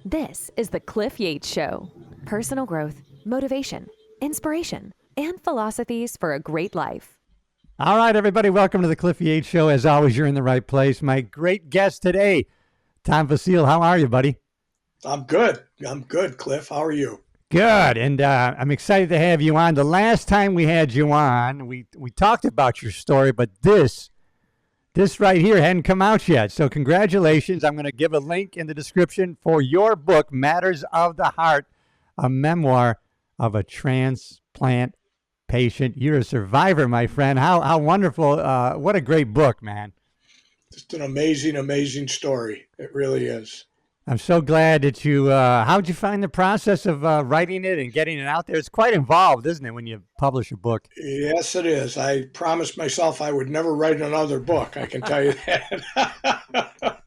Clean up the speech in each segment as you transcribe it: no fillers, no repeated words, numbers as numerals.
This is the Cliff Yates Show. Personal growth, motivation, inspiration, and philosophies for a great life. All right, everybody, welcome to the Cliff Yates Show. As always, you're in the right place. My great guest today, Tom Vasile. How are you, buddy? I'm good. Cliff. How are you? Good, and I'm excited to have you on. The last time we had you on, we talked about your story, but this right here hadn't come out yet. So congratulations. I'm going to give a link in the description for your book, Matters of the Heart, a memoir of a transplant patient. You're a survivor, my friend. How wonderful. What a great book, man. Just an amazing story. It really is. I'm so glad that you, how'd you find the process of writing it and getting it out there? It's quite involved, isn't it, when you publish a book? Yes, it is. I promised myself I would never write another book. I can tell you that.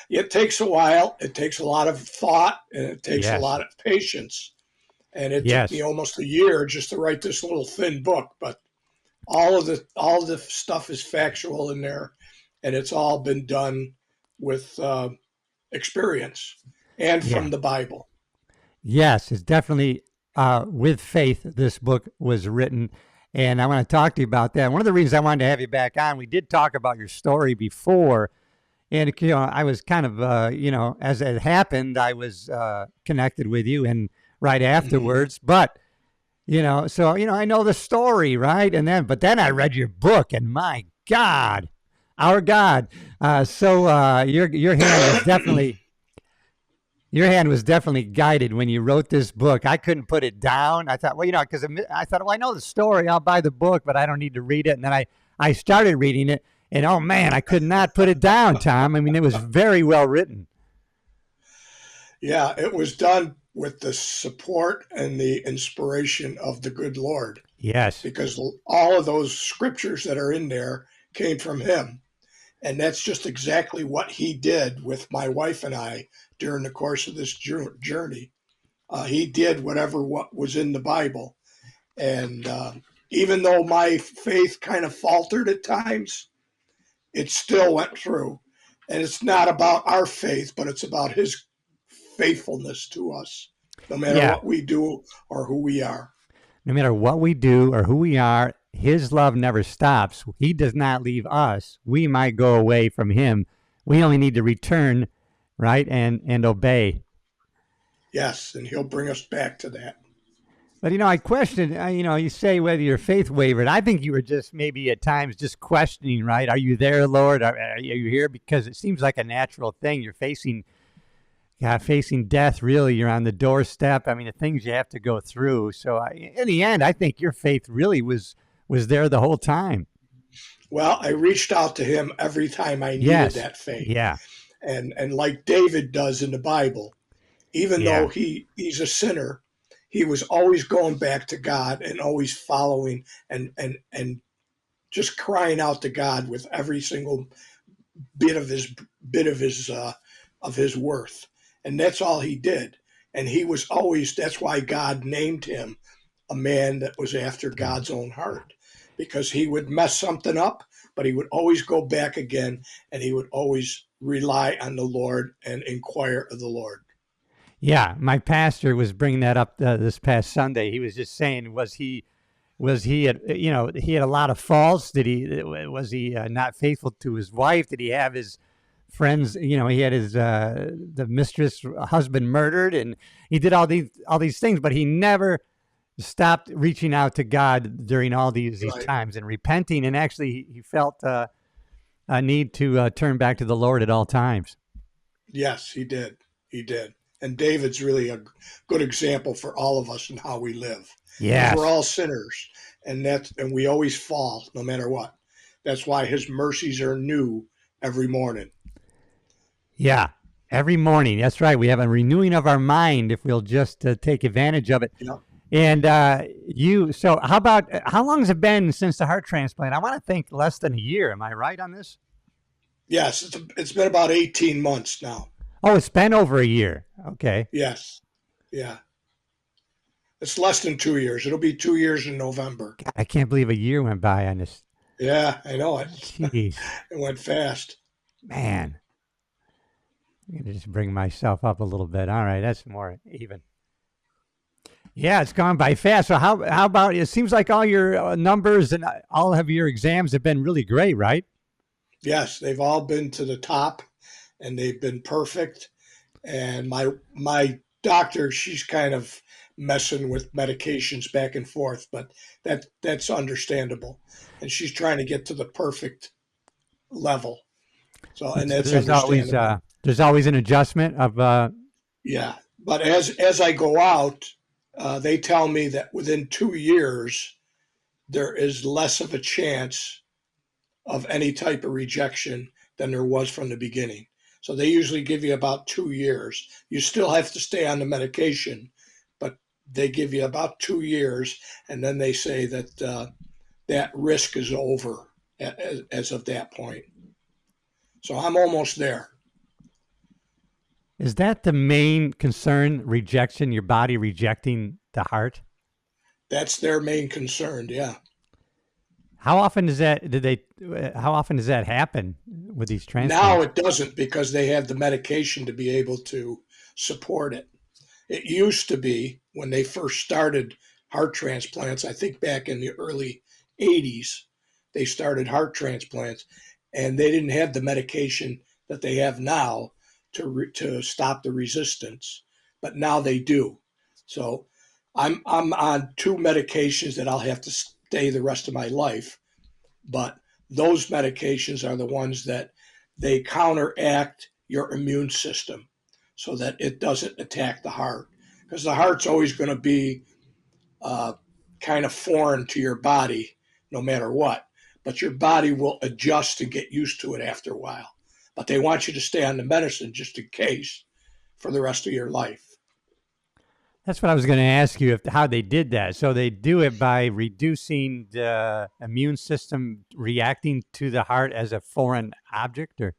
It takes a while. It takes a lot of thought, and it takes a lot of patience. And it took me almost a year just to write this little thin book. But all of the stuff is factual in there, and it's all been done with experience and from the Bible. Yes, it's definitely with faith this book was written, and I want to talk to you about that. One of the reasons I wanted to have you back on, we did talk about your story before, and I was kind of as it happened, I was connected with you and right afterwards, but I know the story, right? But then I read your book, and my God, our God. Your hand was definitely guided when you wrote this book. I couldn't put it down. I thought, because I thought, I know the story. I'll buy the book, but I don't need to read it. And then I started reading it, and oh man, I could not put it down, Tom. I mean, it was very well written. Yeah, it was done with the support and the inspiration of the good Lord. Yes. Because all of those scriptures that are in there came from him. And that's just exactly what he did with my wife and I during the course of this journey. He did what was in the Bible. And even though my faith kind of faltered at times, it still went through. And it's not about our faith, but it's about his faithfulness to us, no matter what we do or who we are. No matter what we do or who we are, his love never stops. He does not leave us. We might go away from him. We only need to return, right, and obey. Yes, and he'll bring us back to that. But, I question, you say whether your faith wavered. I think you were just maybe at times just questioning, right? Are you there, Lord? Are you here? Because it seems like a natural thing. You're facing death, really. You're on the doorstep. I mean, the things you have to go through. So in the end, I think your faith really was there the whole time. Well, I reached out to him every time I needed that faith. Yeah. And like David does in the Bible, even though he's a sinner, he was always going back to God and always following and just crying out to God with every single bit of his worth. And that's all he did. And he was always, that's why God named him a man that was after God's own heart, because he would mess something up, but he would always go back again, and he would always rely on the Lord and inquire of the Lord. Yeah, my pastor was bringing that up this past Sunday. He was just saying, was he he had a lot of faults? Was he not faithful to his wife? Did he have his friends? He had his the mistress husband murdered, and he did all these things, but he never stopped reaching out to God during all these times and repenting. And actually, he felt a need to turn back to the Lord at all times. Yes, he did. He did. And David's really a good example for all of us in how we live. Yeah, we're all sinners, and we always fall, no matter what. That's why his mercies are new every morning. Yeah, every morning. That's right. We have a renewing of our mind if we'll just take advantage of it. Yeah. And so how long has it been since the heart transplant? I want to think less than a year. Am I right on this? Yes, it's been about 18 months now. Oh, it's been over a year. Okay. Yes. Yeah. It's less than 2 years. It'll be 2 years in November. God, I can't believe a year went by on this. Yeah, I know it. Jeez. It went fast. Man. I'm gonna just bring myself up a little bit. All right, that's more even. Yeah, it's gone by fast. So how about it? Seems like all your numbers and all of your exams have been really great, right? Yes, they've all been to the top, and they've been perfect. And my doctor, she's kind of messing with medications back and forth, but that's understandable. And she's trying to get to the perfect level. So, and So that's understandable. there's always an adjustment of Yeah. But as I go out, they tell me that within 2 years there is less of a chance of any type of rejection than there was from the beginning. So they usually give you about 2 years. You still have to stay on the medication, but they give you about 2 years, and then they say that that risk is over as of that point. So I'm almost there. is that the main concern? Rejection, your body rejecting the heart. That's their main concern. Yeah. How often does that? How often does that happen with these Now transplants? it doesn't because they have the medication to be able to support it. It used to be when they first started heart transplants, I think back in the early 80s, they started heart transplants and they didn't have the medication that they have now to stop the resistance, but now they do. So I'm on two medications that I'll have to stay the rest of my life, but those medications are the ones that they counteract your immune system so that it doesn't attack the heart. Because the heart's always going to be uh, kind of foreign to your body no matter what. But your body will adjust and get used to it after a while. But they want you to stay on the medicine just in case for the rest of your life. That's what I was going to ask you, if how they did that. So they do it by reducing the immune system reacting to the heart as a foreign object, or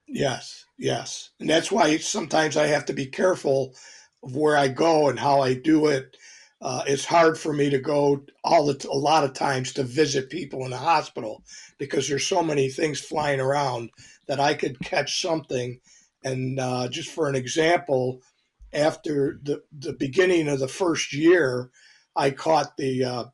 Yes, yes. And that's why sometimes I have to be careful of where I go and how I do it. It's hard for me to go a lot of times to visit people in the hospital because there's so many things flying around that I could catch something. And just for an example, after the beginning of the first year, I caught the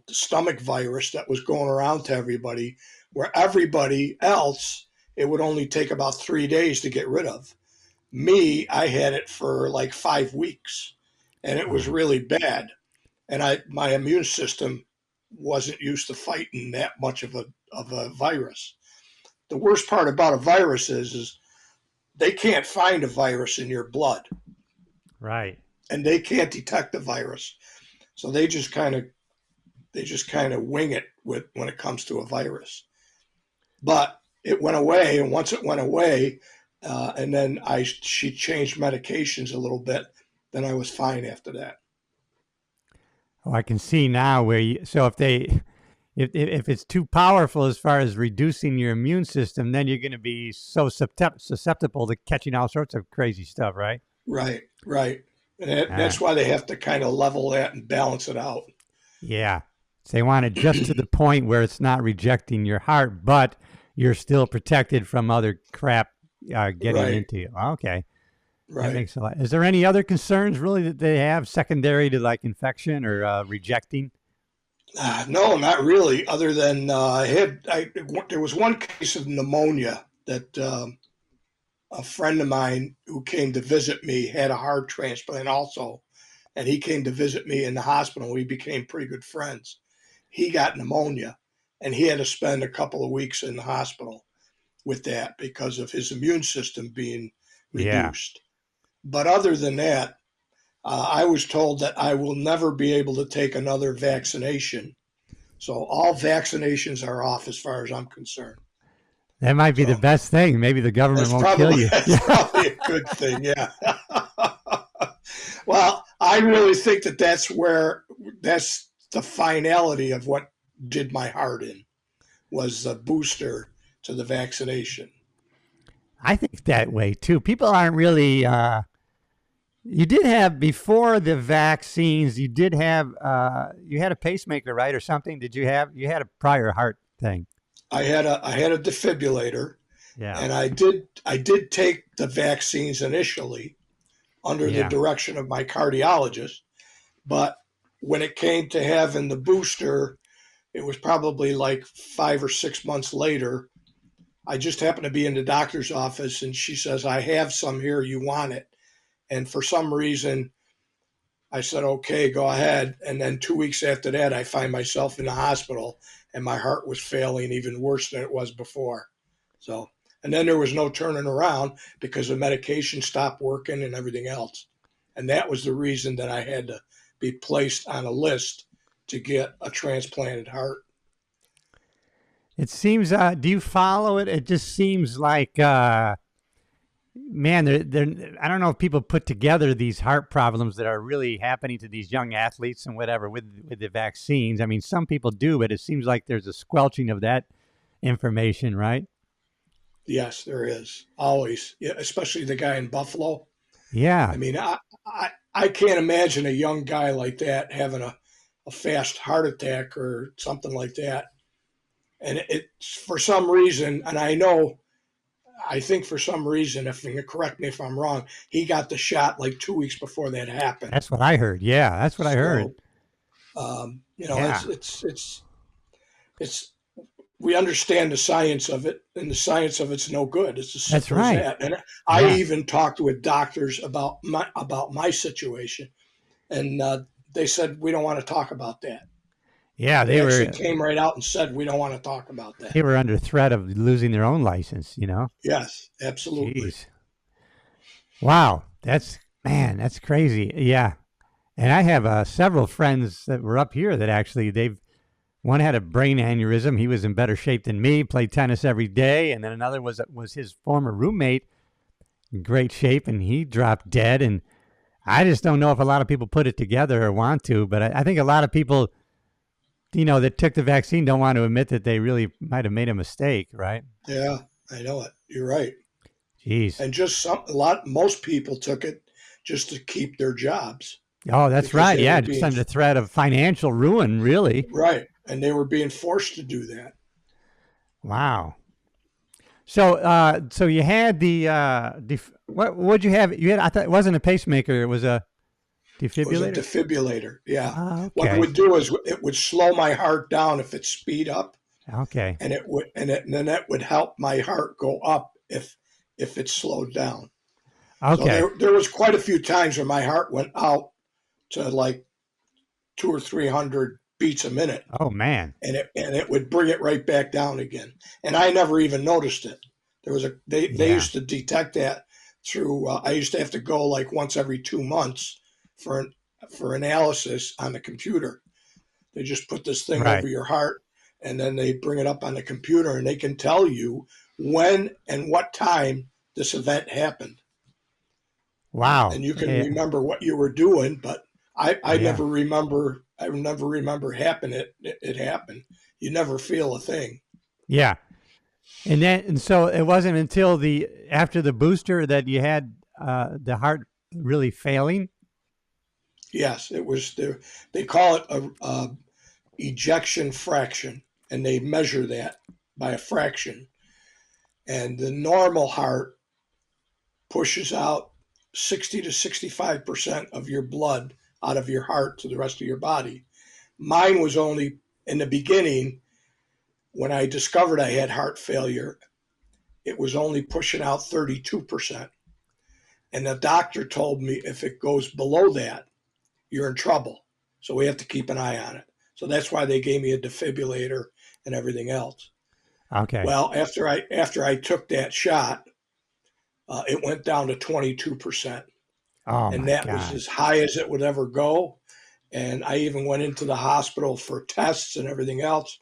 stomach virus that was going around to everybody, where everybody else, it would only take about 3 days to get rid of. Me, I had it for like 5 weeks, and it was uh, really bad. And my immune system wasn't used to fighting that much of a virus. The worst part about a virus is they can't find a virus in your blood, right? and they can't detect the virus. So they just kind of wing it when it comes to a virus. But it went away, and once it went away, and then she changed medications a little bit, then I was fine after that. Oh, I can see now where you. So if it's too powerful as far as reducing your immune system, then you're going to be so susceptible to catching all sorts of crazy stuff, right? Right, right. And Uh, that's why they have to kind of level that and balance it out. yeah. So they want it just to the point where it's not rejecting your heart, but you're still protected from other crap getting Right, into you. Okay. That right. makes a lot. Is there any other concerns really that they have secondary to like infection or rejecting? No, not really. Other than there was one case of pneumonia that a friend of mine who came to visit me had a heart transplant also, and he came to visit me in the hospital. We became pretty good friends. He got pneumonia, and he had to spend a couple of weeks in the hospital with that because of his immune system being Yeah. reduced. But other than that, I was told that I will never be able to take another vaccination. So all vaccinations are off as far as I'm concerned. That might be the So best thing. Maybe the government that's won't kill probably you. that's Yeah. probably a good thing. Yeah. Well, I really think that's the finality of what did my heart in was the booster to the vaccination. I think that way too. People aren't really. You did have before the vaccines. You did have. You had a pacemaker, right, or something? Did you have? You had a prior heart thing. I had a defibrillator, Yeah. And I did take the vaccines initially under the Yeah. direction of my cardiologist, but when it came to having the booster, it was probably like 5 or 6 months later. I just happened to be in the doctor's office and she says, I have some here, you want it? And for some reason, I said, okay, go ahead. And then 2 weeks after that, I find myself in the hospital and my heart was failing even worse than it was before. So, and then there was no turning around because the medication stopped working and everything else. And that was the reason that I had to be placed on a list to get a transplanted heart. It seems. Do you follow it? It just seems like, man, they're. I don't know if people put together these heart problems that are really happening to these young athletes and whatever with the vaccines. I mean, some people do, but it seems like there's a squelching of that information, right? Yes, there is always, yeah, especially the guy in Buffalo. Yeah, I mean, I can't imagine a young guy like that having a fast heart attack or something like that. And it's for some reason, and I think for some reason, if you can correct me if I'm wrong, he got the shot like 2 weeks before that happened. that's what I heard. Yeah, that's what I heard. So, Yeah, it's we understand the science of it, and the science of it's no good. It's as that's simple as right. that. And I Yeah, even talked with doctors about my situation, and they said we don't want to talk about that. yeah. They actually came right out and said we don't want to talk about that. They were under threat of losing their own license. You know. Yes, absolutely. Jeez. Wow. That's crazy. Yeah. And I have several friends that were up here that actually one had a brain aneurysm. He was in better shape than me, played tennis every day. And then another was his former roommate, in great shape, and he dropped dead. And I just don't know if a lot of people put it together or want to, but I think a lot of people, that took the vaccine don't want to admit that they really might have made a mistake, right? Yeah, I know it. You're right. Jeez. And most people took it just to keep their jobs Oh, that's because right. they Yeah, were just being under threat of financial ruin, really. right, and they were being forced to do that. Wow. So you had the what'd you have? You had, I thought it wasn't a pacemaker. It was a It was a defibrillator. defibrillator. Yeah. Oh, What it okay. would do is it would slow my heart down if it speed up, Okay. and then that would help my heart go up if it slowed down. So Okay. there was quite a few times where my heart went out to like 200 or 300 beats a minute, Oh man. and it would bring it right back down again. And I never even noticed it. They Yeah. used to detect that through. I used to have to go like once every 2 months for analysis on the computer. They just put this thing Right. over your heart, and then they bring it up on the computer, and they can tell you when and what time this event happened, Wow. and you can Yeah. remember what you were doing. But I Yeah. never remember. I never remember it happened. You never feel a thing. Yeah. And so it wasn't until after the booster that you had the heart really failing. Yes, it was. They call it a ejection fraction, and they measure that by a fraction. And the normal heart pushes out 60 to 65% of your blood out of your heart to the rest of your body. Mine was only in the beginning, when I discovered I had heart failure, it was only pushing out 32%. And the doctor told me if it goes below that, you're in trouble. So we have to keep an eye on it. So that's why they gave me a defibrillator and everything else. Okay. Well, after I took that shot, it went down to 22%. Oh And my that was God. as high as it would ever go. And I even went into the hospital for tests and everything else.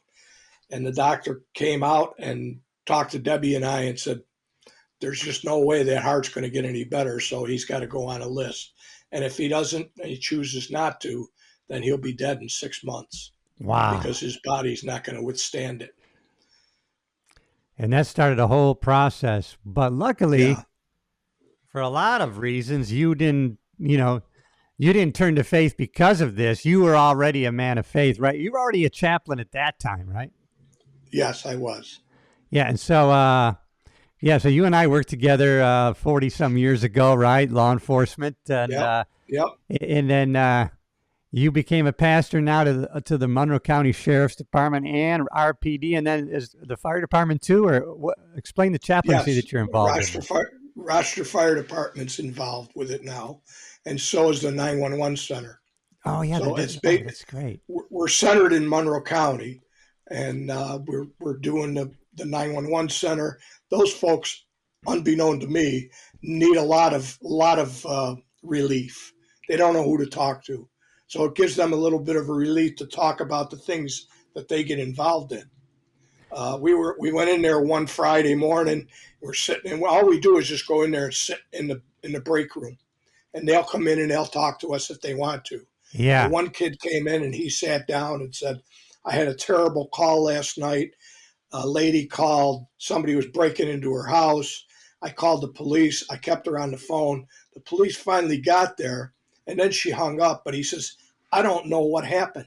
And the doctor came out and talked to Debbie and I and said, there's just no way that heart's going to get any better. So he's got to go on a list. And if he doesn't, and he chooses not to, then he'll be dead in 6 months Wow. because his body's not going to withstand it. And that started a whole process. But luckily, Yeah. for a lot of reasons, you didn't turn to faith because of this. You were already a man of faith, right? You were already a chaplain at that time, right? Yes, I was. Yeah. And so Yeah, so you and I worked together 40 some years ago, right? Law enforcement, and Yep. Yep. then you became a pastor now to the Monroe County Sheriff's Department and RPD, and then is the fire department too, or what? Explain the chaplaincy Yes. that you're involved in. Rochester Fire Department's involved with it now, and so is the 911 center. Oh yeah, So that's great. we're centered in Monroe County, and we're doing the 911 center. Those folks, unbeknown to me, need a lot of relief. They don't know who to talk to, so it gives them a little bit of a relief to talk about the things that they get involved in. We went in there one Friday morning. We're sitting, and all we do is just go in there and sit in the break room, and they'll come in and they'll talk to us if they want to. Yeah. One kid came in and he sat down and said, "I had a terrible call last night. A lady called. Somebody was breaking into her house. I called the police. I kept her on the phone. The police finally got there, and then she hung up. But he says, I don't know what happened.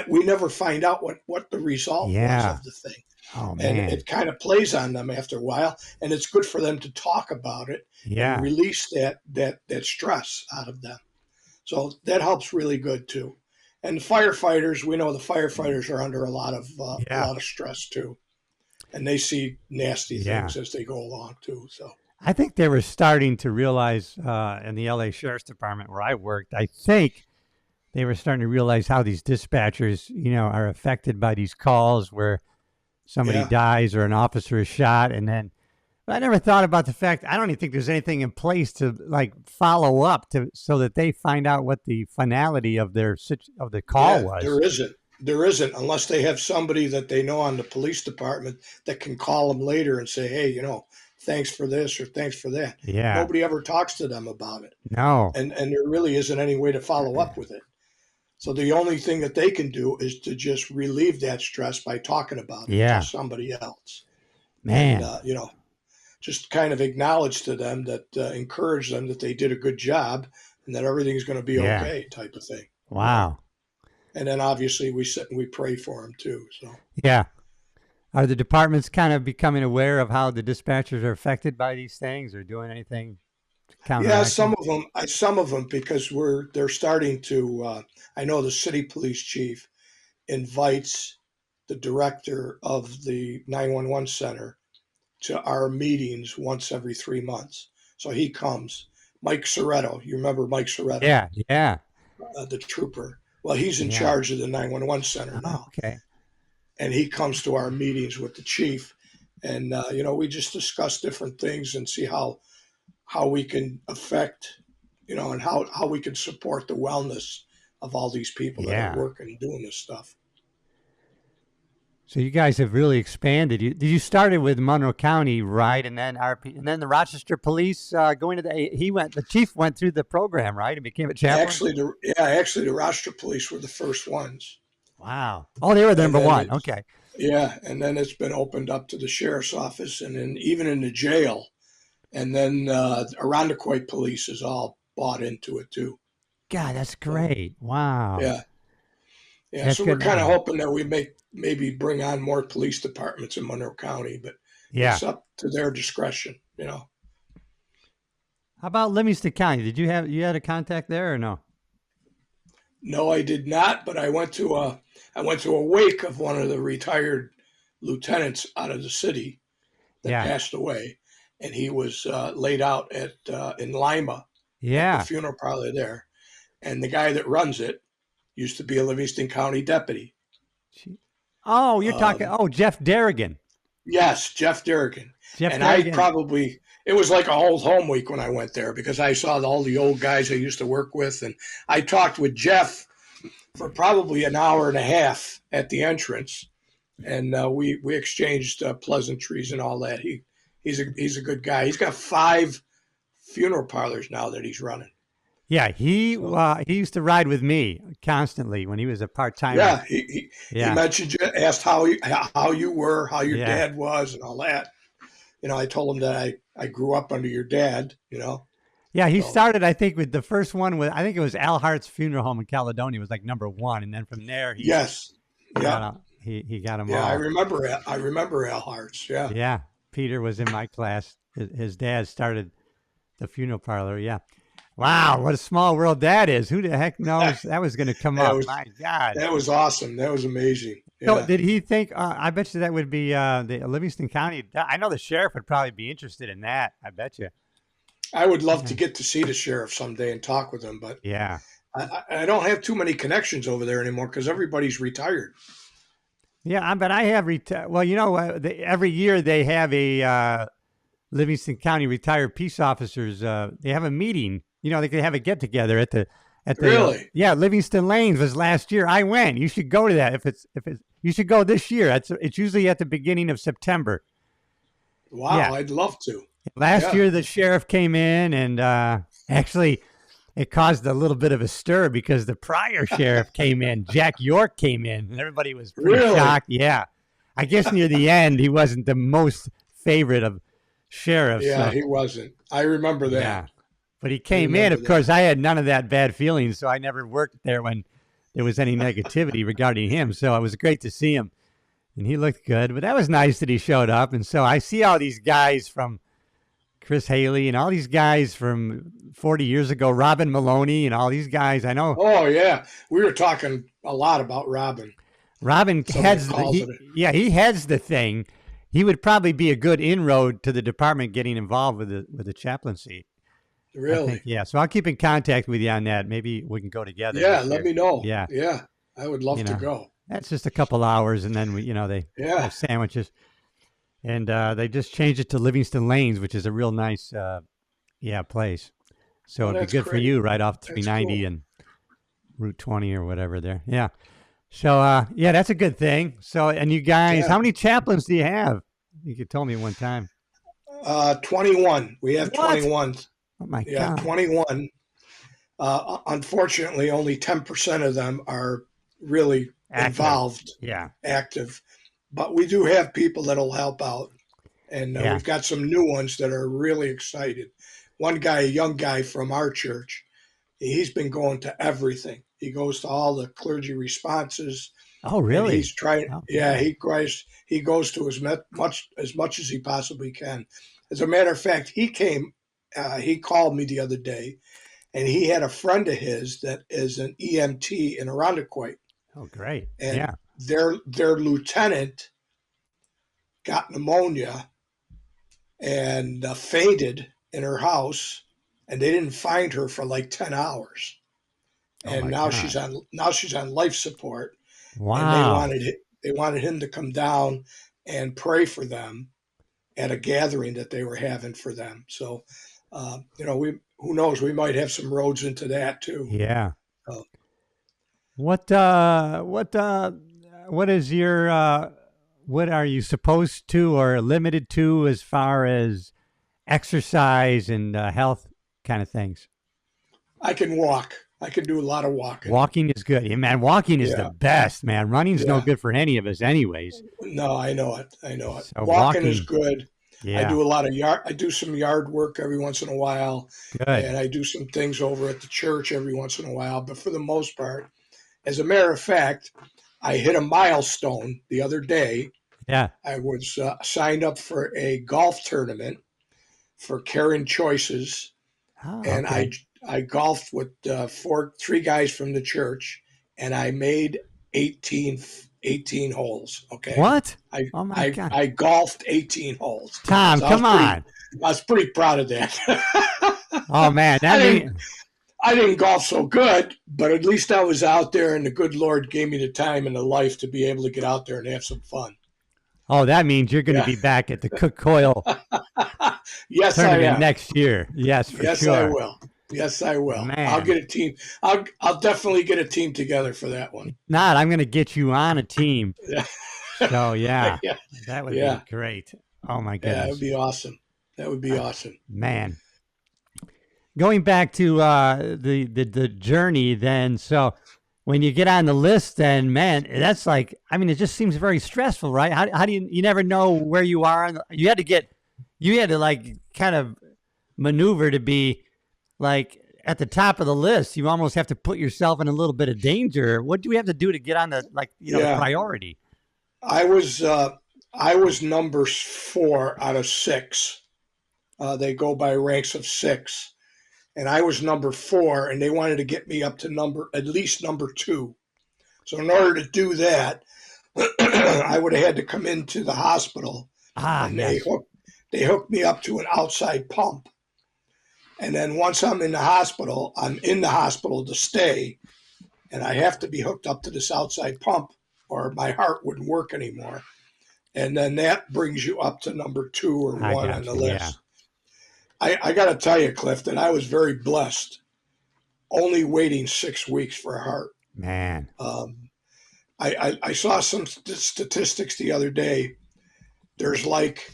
We never find out what the result was of the thing. Oh man. And it kind of plays on them after a while, and it's good for them to talk about it and release that stress out of them. So that helps really good too. And the firefighters, we know the firefighters are under a lot of stress too, and they see nasty things as they go along too. So I think they were starting to realize in the LA Sheriff's Department where I worked, I think they were starting to realize how these dispatchers, are affected by these calls where somebody dies or an officer is shot. And then I never thought about the fact, I don't even think there's anything in place to follow up so that they find out what the finality of the call was. There isn't unless they have somebody that they know on the police department that can call them later and say, hey, thanks for this or thanks for that. Yeah. Nobody ever talks to them about it. No. And there really isn't any way to follow up with it. So the only thing that they can do is to just relieve that stress by talking about it to somebody else. Man. And, just kind of acknowledge to them that, encourage them that they did a good job and that everything's going to be okay type of thing. Wow. And then obviously we sit and we pray for them too. So yeah. Are the departments kind of becoming aware of how the dispatchers are affected by these things or doing anything to counteract? Yeah, some of them, because they're starting to, I know the city police chief invites the director of the 911 center to our meetings once every 3 months. So he comes. Mike Soretto, you remember Mike Soretto? Yeah. The trooper. Well, he's in charge of the 911 center now. Okay. And he comes to our meetings with the chief. And, we just discuss different things and see how we can affect, and how we can support the wellness of all these people that are working and doing this stuff. So you guys have really expanded. You started with Monroe County, right? And then and then the Rochester Police the chief went through the program, right? And became a chaplain? Actually, the Rochester Police were the first ones. Wow. Oh, they were the number one. Okay. Yeah. And then it's been opened up to the sheriff's office and then even in the jail. And then Irondequoit Police is all bought into it too. God, that's great. Wow. Yeah. Yeah. That's so we're kind of hoping that we maybe bring on more police departments in Monroe County, but it's up to their discretion, How about Livingston County? Did you had a contact there or no? No, I did not, but I went to a wake of one of the retired lieutenants out of the city that passed away, and he was laid out in Lima. Yeah. At the funeral parlor there. And the guy that runs it used to be a Livingston County deputy. Oh, you're talking. Jeff Derrigan. Yes, Jeff Derrigan. It was like a old home week when I went there because I saw all the old guys I used to work with. And I talked with Jeff for probably an hour and a half at the entrance. And we exchanged pleasantries and all that. He's a good guy. He's got 5 funeral parlors now that he's running. Yeah, he used to ride with me constantly when he was a part-timer. Yeah, he mentioned you, asked how you were, how your dad was, and all that. I told him that I grew up under your dad. Yeah, he started, I think, with the first one with I think it was Al Hart's funeral home in Caledonia was like number 1, and then from there he got him. He got him. Yeah, all. I remember Al Hart's. Yeah. Yeah. Peter was in my class. His dad started the funeral parlor. Yeah. Wow, what a small world that is. Who the heck knows that was going to come up? My God. That was awesome. That was amazing. So Yeah. did he think, I bet you that would be the Livingston County. I know the sheriff would probably be interested in that. I bet you. I would love to get to see the sheriff someday and talk with him, but Yeah. I don't have too many connections over there anymore because everybody's retired. Yeah, but I have well, you know, every year they have a Livingston County retired peace officers. They have a meeting. You know, they could have a get together at the Really? Yeah, Livingston Lanes was last year. I went. You should go to that. If it's you should go this year. It's usually at the beginning of September. Wow, Yeah. I'd love to. Last year the sheriff came in and actually it caused a little bit of a stir because the prior sheriff came in. Jack York came in, and everybody was pretty shocked. Yeah. I guess near the end, he wasn't the most favorite of sheriffs. Yeah, so. he wasn't. I remember that. Yeah. But he came in. Of course, I had none of that bad feelings, so I never worked there when there was any negativity regarding him. So it was great to see him, and he looked good. But that was nice that he showed up. And so I see all these guys from Chris Haley and all these guys from 40 years ago, Robin Maloney and all these guys. I know. Oh, yeah. We were talking a lot about Robin. Robin heads he heads the thing. He would probably be a good inroad to the department getting involved with the chaplaincy. Really? Yeah. So I'll keep in contact with you on that. Maybe we can go together. Yeah, let me know. Yeah. Yeah. I would love to go. That's just a couple hours, and then they have sandwiches. And they just changed it to Livingston Lanes, which is a real nice place. So it'd be good for you right off 390 and Route 20 or whatever there. Yeah. So, that's a good thing. So, and you guys, how many chaplains do you have? You told me one time. 21. We have 21. Oh, my God. Yeah, 21. Unfortunately, only 10% of them are really involved, active. But we do have people that'll help out. And we've got some new ones that are really excited. One guy, a young guy from our church, he's been going to everything. He goes to all the clergy responses. Oh, really? He's trying. Okay. He goes to as much as he possibly can. As a matter of fact, he called me the other day, and he had a friend of his that is an EMT in Irondequoit. Oh, great. And their lieutenant got pneumonia and fainted in her house, and they didn't find her for like 10 hours. And now she's on life support. Wow. And they wanted him to come down and pray for them at a gathering that they were having for them. So, who knows? We might have some roads into that too. Yeah. What is your what are you supposed to or limited to as far as exercise and health kind of things? I can walk. I can do a lot of walking. Walking is good. Yeah, man, walking is the best, man. Running's no good for any of us anyways. No, I know it. So walking is good. Yeah. I do I do some yard work every once in a while. Good. And I do some things over at the church every once in a while. But for the most part, as a matter of fact, I hit a milestone the other day. Yeah. I was signed up for a golf tournament for Caring Choices. Oh, and okay. I golfed with three guys from the church, and I made 18 holes. Okay. What? Oh my God. I golfed 18 holes. Tom, so come on. I was pretty proud of that. Oh man, I didn't golf so good, but at least I was out there, and the good Lord gave me the time and the life to be able to get out there and have some fun. Oh, that means you're going to be back at the Cook Coyle yes, tournament I am. next year. Yes, for sure. Yes, I will. Yes, I will. Man. I'll get a team. I'll definitely get a team together for that one. Not, I'm going to get you on a team. So Yeah. that would be great. Oh my goodness. Yeah, that would be awesome. That would be awesome. Man. Going back to the journey then, so when you get on the list then, man, that's like, I mean, it just seems very stressful, right? How do you never know where you are? You had to like kind of maneuver to be like at the top of the list. You almost have to put yourself in a little bit of danger. What do we have to do to get on the, the priority? I was I was number 4 out of 6. They go by ranks of 6, and I was number 4, and they wanted to get me up to at least number 2. So in order to do that, I would have had to come into the hospital, Ah, and yes. they hooked me up to an outside pump. And then once I'm in the hospital to stay, and I have to be hooked up to this outside pump, or my heart wouldn't work anymore. And then that brings you up to number 2 or I 1 on got the you. Yeah, list. I got to tell you, Cliff, that I was very blessed, only waiting 6 weeks for a heart. man. I saw some statistics the other day. There's like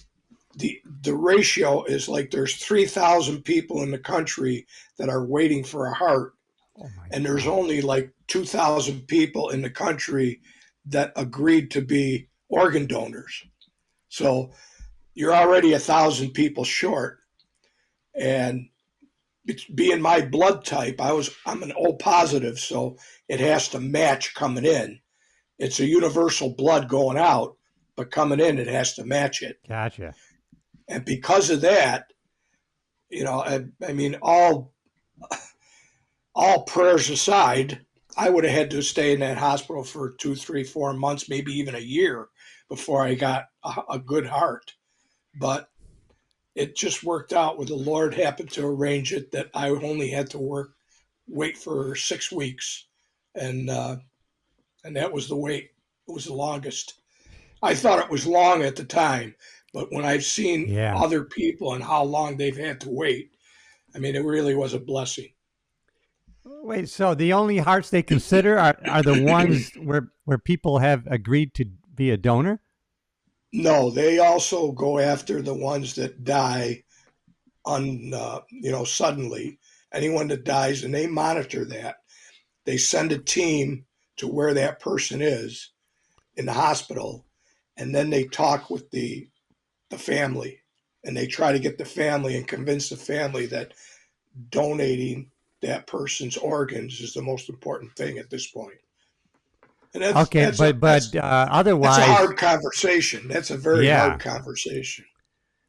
the ratio is like there's 3,000 people in the country that are waiting for a heart, Oh my and there's God. only like 2,000 people in the country that agreed to be organ donors. So you're already 1,000 people short. And being my blood type, I'm an O positive, so it has to match coming in. It's a universal blood going out, but coming in, it has to match it. Gotcha. And because of that, I mean, all prayers aside, I would have had to stay in that hospital for 2, 3, 4 months, maybe even a year before I got a good heart. But it just worked out where the Lord happened to arrange it that I only had to wait for 6 weeks, and that was the wait. It was the longest. I thought it was long at the time, but when I've seen Yeah. other people and how long they've had to wait, I mean, it really was a blessing. Wait, so the only hearts they consider are the ones where people have agreed to be a donor? No, they also go after the ones that die suddenly. Anyone that dies, and they monitor that. They send a team to where that person is in the hospital, and then they talk with the family, and they try to get the family and convince the family that donating that person's organs is the most important thing at this point. And Okay, but that's a otherwise, hard conversation. That's a very hard yeah. conversation.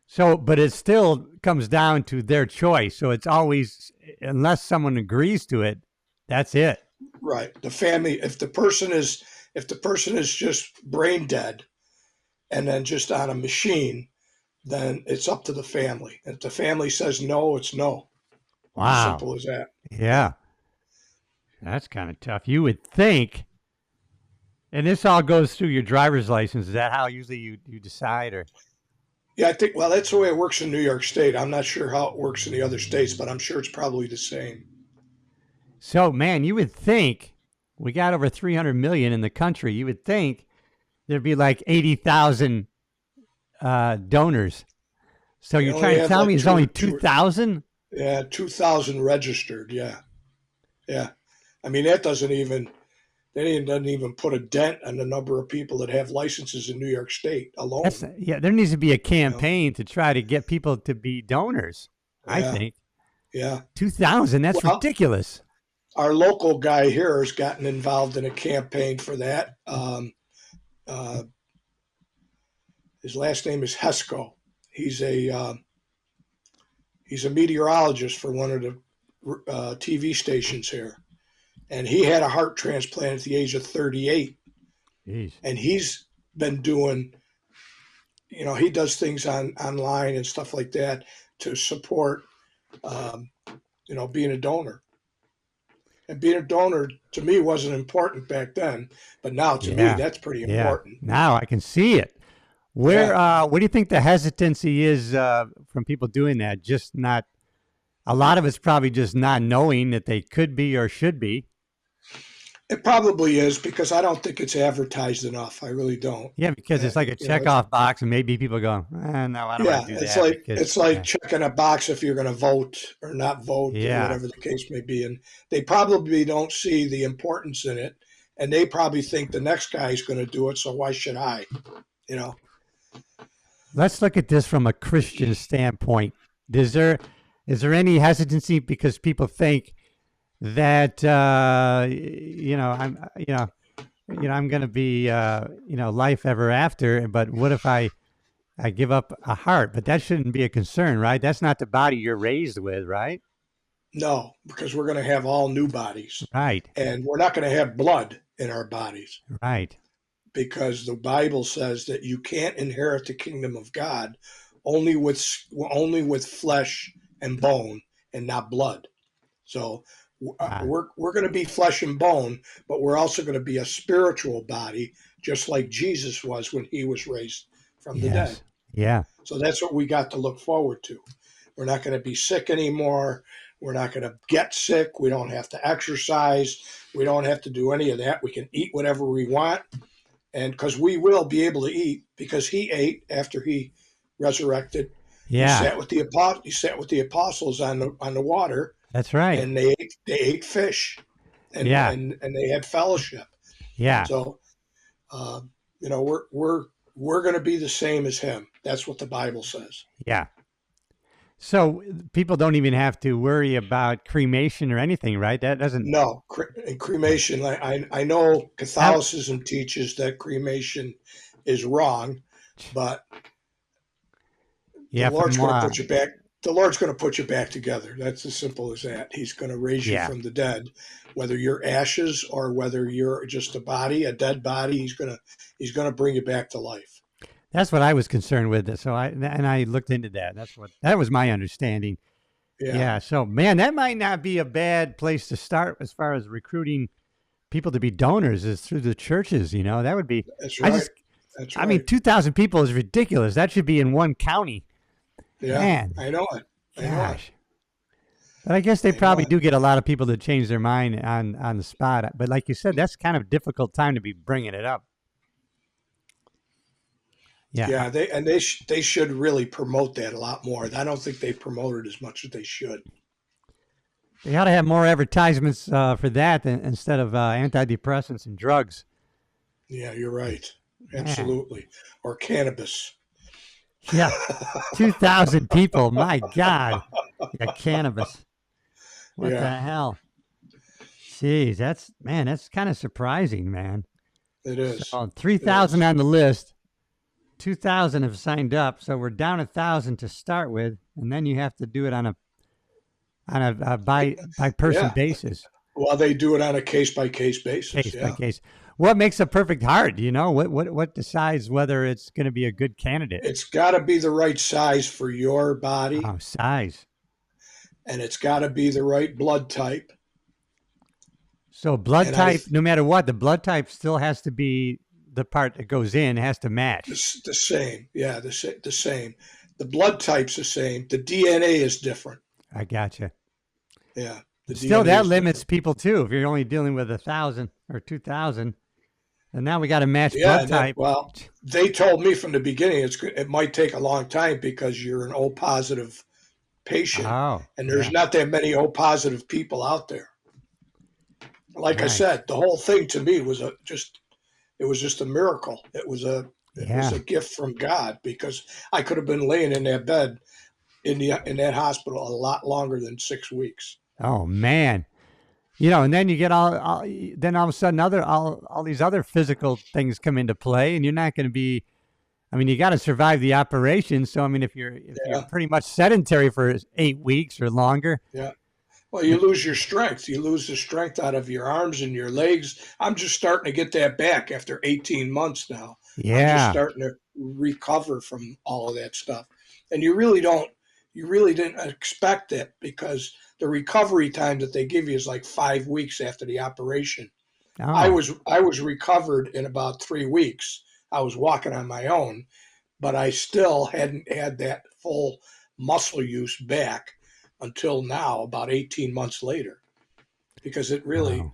So, but it still comes down to their choice. So it's always, unless someone agrees to it, that's it. Right. The family, if the person is just brain dead and then just on a machine, then it's up to the family. If the family says no, it's no. As Wow. simple as that. Yeah. That's kind of tough. You would think, and this all goes through your driver's license. Is that how usually you decide, or? Yeah, I think, well, that's the way it works in New York State. I'm not sure how it works in the other states, but I'm sure it's probably the same. So, man, you would think we got over 300 million in the country. You would think there'd be like 80,000 donors. So They you're only trying to have tell like me it's only 2,000? yeah, 2,000 registered. Yeah. Yeah. I mean, that doesn't even put a dent on the number of people that have licenses in New York State alone. Yeah, there needs to be a You know? campaign to try to get people to be donors, I Yeah. think. Yeah. 2,000, that's Well, ridiculous. our local guy here has gotten involved in a campaign for that. His last name is Hesco. He's a meteorologist for one of the TV stations here, and he had a heart transplant at the age of 38. Jeez. And he's been doing, he does things online and stuff like that to support, being a donor. And being a donor to me wasn't important back then, but now to me that's pretty important. Now I can see it. What do you think the hesitancy is from people doing that? Just not, a lot of it's probably just not knowing that they could be or should be. It probably is, because I don't think it's advertised enough. I really don't. Yeah, because it's like a checkoff box, and maybe people go, no, I don't want to do that. It's like checking a box if you're going to vote or not vote, or whatever the case may be. And they probably don't see the importance in it, and they probably think the next guy is going to do it, so why should I? Let's look at this from a Christian standpoint. Is there any hesitancy because people think that I'm going to be, life ever after. But what if I give up a heart? But that shouldn't be a concern, right? That's not the body you're raised with, right? No, because we're going to have all new bodies, Right, and we're not going to have blood in our bodies, right. because the Bible says that you can't inherit the kingdom of God only with flesh and bone and not blood. So Ah, we're going to be flesh and bone, but we're also going to be a spiritual body, just like Jesus was when he was raised from the dead. yes. Yeah. So that's what we got to look forward to. We're not going to be sick anymore. We're not going to get sick. We don't have to exercise. We don't have to do any of that. We can eat whatever we want. And because we will be able to eat, because he ate after he resurrected. He Yeah. sat with the apostles on the water, That's right. and they ate fish, and Yeah. and they had fellowship. Yeah. So uh, we're going to be the same as him. That's what the Bible says. Yeah. So people don't even have to worry about cremation or anything, right? That doesn't. No, cremation. I know That, Catholicism teaches that cremation is wrong, but the yeah. Lord's From going to put you back. The Lord's going to put you back together. That's as simple as that. He's going to raise you yeah. from the dead, whether you're ashes or whether you're just a body, a dead body. He's going to bring you back to life. That's what I was concerned with. So I looked into that. That was my understanding. Yeah, Yeah. So man, that might not be a bad place to start as far as recruiting people to be donors is through the churches. That would be. that's I right. just. That's I mean, right. 2,000 people is ridiculous. That should be in one county. Yeah, Man, I know it. I know it. gosh. But I guess they I know probably it. do get a lot of people to change their mind on the spot. But like you said, that's kind of a difficult time to be bringing it up. Yeah. Yeah, they should really promote that a lot more. I don't think they promote it as much as they should. They ought to have more advertisements for that instead of antidepressants and drugs. Yeah, you're right. Man. Absolutely. Or cannabis. Yeah. 2,000 people. My God. Yeah, cannabis. What the Yeah, hell? Jeez, that's kind of surprising, man. it is. So It 3,000 is. on the list. 2,000 have signed up, so we're down 1,000 to start with, and then you have to do it on a by person Yeah. basis, Well, they do it on a case by case basis. case by Yeah. case. What makes a perfect heart? What decides whether it's going to be a good candidate? It's got to be the right size for your body, Oh, size. and it's got to be the right blood type. So blood And I type, no matter what, the blood type still has to be the part that goes in has to match. the same. Yeah, the same. The blood type's the same. The DNA is different. I gotcha. Yeah, the But still, DNA that is limits different. people too. If you're only dealing with 1,000 or 2,000, and now we got to match Yeah, blood type. well, they told me from the beginning it might take a long time because you're an O positive patient, Oh, and there's yeah, not that many O positive people out there. Like I nice. said, the whole thing to me was it was just a miracle. It was Yeah. a gift from God, because I could have been laying in that bed in that hospital a lot longer than 6 weeks. Oh man. And then you get then all of a sudden all these other physical things come into play, and you're not going to be. I mean, you got to survive the operation. So I mean, if you're Yeah, pretty much sedentary for 8 weeks or longer, yeah. Well, you lose your strength. You lose the strength out of your arms and your legs. I'm just starting to get that back after 18 months now. I'm just yeah. starting to recover from all of that stuff. And you really didn't expect it, because the recovery time that they give you is like 5 weeks after the operation. Oh, I was recovered in about 3 weeks. I was walking on my own, but I still hadn't had that full muscle use back until now, about 18 months later, because wow.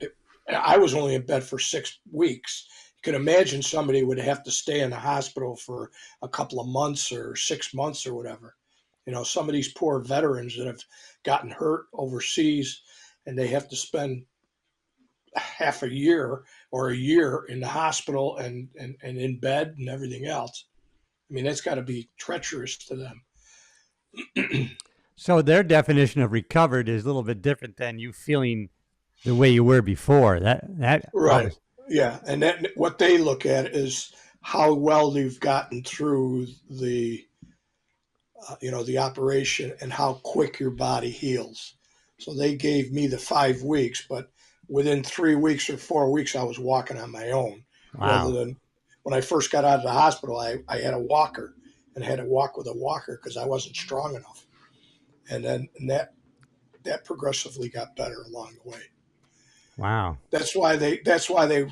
I was only in bed for 6 weeks. You can imagine somebody would have to stay in the hospital for a couple of months or 6 months or whatever. Some of these poor veterans that have gotten hurt overseas, and they have to spend half a year or a year in the hospital and in bed and everything else. I mean, that's got to be treacherous to them. So their definition of recovered is a little bit different than you feeling the way you were before. That Right. Yeah, and then what they look at is how well you've gotten through the operation and how quick your body heals. So they gave me the 5 weeks, but within 3 weeks or 4 weeks, I was walking on my own. Rather Wow. than when I first got out of the hospital, I had a walker and I had to walk with a walker because I wasn't strong enough. And that progressively got better along the way. Wow. That's why they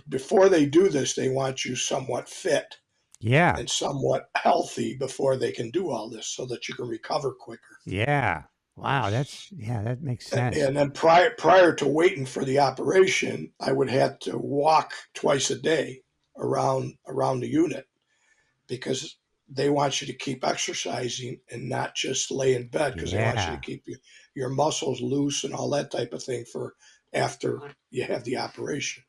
before they do this, they want you somewhat fit Yeah. and somewhat healthy before they can do all this so that you can recover quicker. Yeah. Wow. That makes sense. And then prior to waiting for the operation, I would have to walk twice a day around the unit because they want you to keep exercising and not just lay in bed because they want you to Yeah. keep your muscles loose and all that type of thing for after you have the operation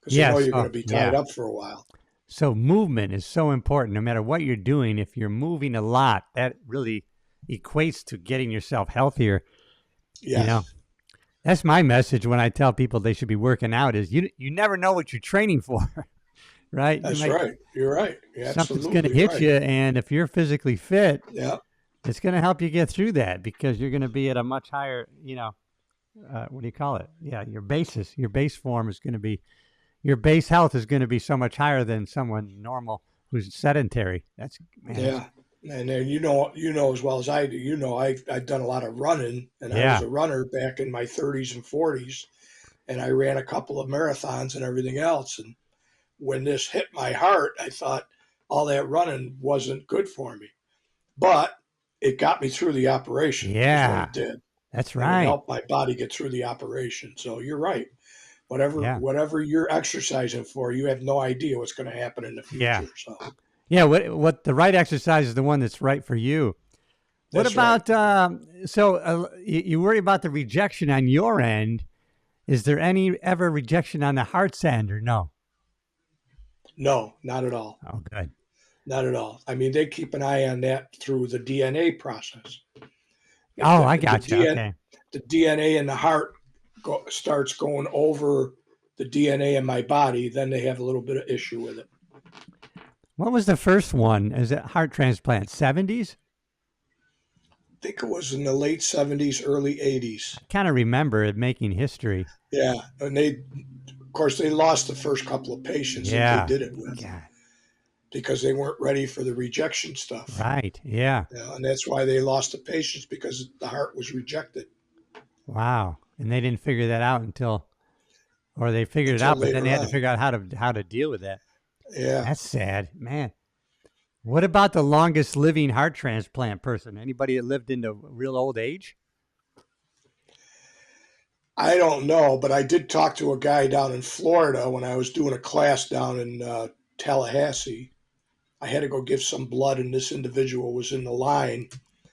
because they know Yes. you're going Oh, to be tied yeah. up for a while. So movement is so important. No matter what you're doing, if you're moving a lot, that really equates to getting yourself healthier. You know, Yes, that's my message when I tell people they should be working out is you never know what you're training for, right? You that's might right. You're right. You're something's going to absolutely hit right. you, and if you're physically fit, Yeah, it's going to help you get through that because you're going to be at a much higher, what do you call it? Yeah, your base form is going to be, your base health is going to be so much higher than someone normal who's sedentary. That's, man, that's, yeah. And then you know as well as I do. I've done a lot of running, and I was yeah, a runner back in my 30s and 40s, and I ran a couple of marathons and everything else. And when this hit my heart, I thought all that running wasn't good for me, but it got me through the operation, is what yeah, it did, that's and it right. helped my body get through the operation. So you're right. Whatever Yeah, whatever you're exercising for, you have no idea what's going to happen in the yeah, future. So yeah. What the right exercise is the one that's right for you. What that's right. about, you worry about the rejection on your end. Is there any ever rejection on the heart's end or no? No, not at all. Oh, good. Not at all. I mean, they keep an eye on that through the DNA process. If Oh, the I if the gotcha. DNA Okay. the DNA in the heart starts going over the DNA in my body, then they have a little bit of issue with it. What was the first one? Is it heart transplant? 70s? I think it was in the late 70s, early I 80s. kind of remember it making history. Yeah, and of course, they lost the first couple of patients that they Yeah. did it with God. because they weren't ready for the rejection stuff. Right. Yeah. And that's why they lost the patients because the heart was rejected Wow. And they didn't figure that out or they figured it until out, but then later they had to on. figure out how to deal with that. Yeah. That's sad, man. What about the longest living heart transplant person? Anybody that lived into real old age? I don't know, but I did talk to a guy down in Florida when I was doing a class down in Tallahassee. I had to go give some blood, and this individual was in the line.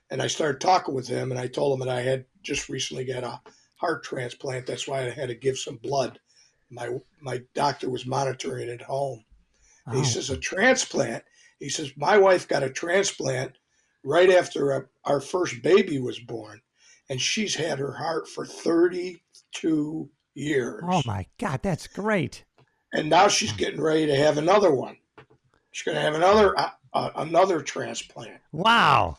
And I started talking with him, and I told him that I had just recently got a heart transplant. That's why I had to give some blood. My doctor was monitoring at home. And he Oh, says, a transplant? He says, my wife got a transplant right after our first baby was born, and she's had her heart for 32 oh years. my God, that's great. And now she's Wow. getting ready to have another one. She's going to have another transplant. Wow.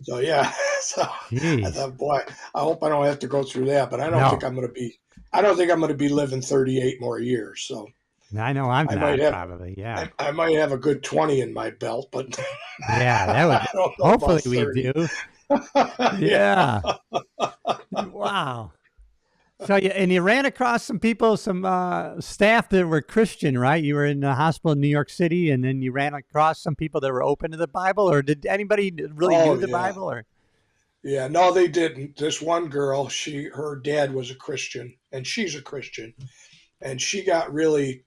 So yeah, so I Jeez. thought, boy, I hope I don't have to go through that. But I don't think No, I'm going to be. I don't think I'm going to be living 38 more years. So I know I'm I might not have. probably. Yeah. I might have a good 20 in my belt, but Yeah, that I would, don't know hopefully about we 30. do. Yeah. Yeah. Wow. So and you ran across some people, some staff that were Christian, right? You were in the hospital in New York City, and then you ran across some people that were open to the Bible, or did anybody really knew Oh the yeah. Bible? Or Yeah. No, they didn't. This one girl, her dad was a Christian, and she's a Christian, and she got really